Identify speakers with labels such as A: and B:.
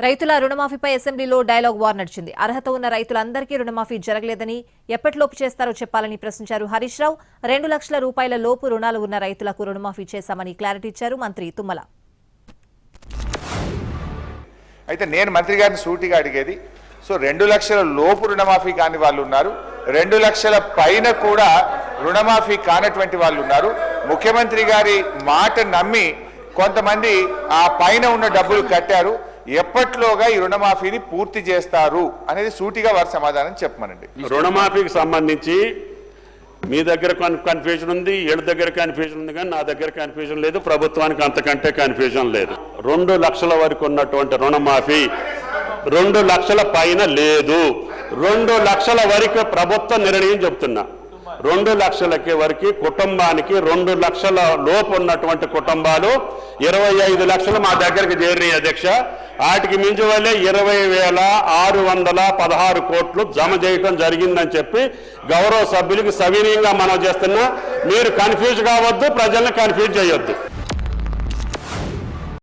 A: రైతుల రుణమాఫీపై అసెంబ్లీలో dialogue war నడిచింది. అర్హత ఉన్న రైతులందరికీ రుణమాఫీ జరగలేదని, ఎప్పటిలోపు చేస్తారో చెప్పాలని ప్రశ్నించారు హరీష్ రావు. 2 లక్షల రూపాయల లోపు రుణాలు ఉన్న రైతులకు రుణమాఫీ చేశామని క్లారిటీ ఇచ్చారు మంత్రి తుమ్మల.
B: అయితే నేను మంత్రి గారిని సూటిగా అడిగేది, 2 లక్షల లోపు రుణమాఫీ కాని వాళ్ళు ఉన్నారు, 2 లక్షల పైన కూడా రుణమాఫీ కానటువంటి వాళ్ళు ఉన్నారు. ముఖ్యమంత్రి గారి మాట నమ్మి కొంతమంది ఆ పైన ఉన్న డబ్బులు కట్టారు. ఎప్పట్లోగా ఈ రుణమాఫీని పూర్తి చేస్తారు అనేది సూటిగా వారి సమాధానం చెప్పమనండి.
C: రుణమాఫీకి సంబంధించి మీ దగ్గర కన్ఫ్యూజన్ ఉంది, వీళ్ళ దగ్గర కన్ఫ్యూజన్ ఉంది, కానీ నా దగ్గర కన్ఫ్యూజన్ లేదు, ప్రభుత్వానికి అంతకంటే కన్ఫ్యూజన్ లేదు. 2 లక్షల వరకు ఉన్నటువంటి రుణమాఫీ 2 లక్షల పైన లేదు. 2 లక్షల వరకు ప్రభుత్వ నిర్ణయం చెప్తున్నా. 2 లక్షలకి వరకు కుటుంబానికి 2 లక్షల లోపు ఉన్నటువంటి కుటుంబాలు 25 లక్షలు మా దగ్గరికి చేరినాయి అధ్యక్ష. వాటికి మించి వల్లే 20,616 కోట్లు జమ చేయటం జరిగిందని చెప్పి గౌరవ సభ్యులకి సవినీయంగా మనం చేస్తున్నా. మీరు కన్ఫ్యూజ్ కావద్దు, ప్రజల్ని కన్ఫ్యూజ్ చేయొద్దు.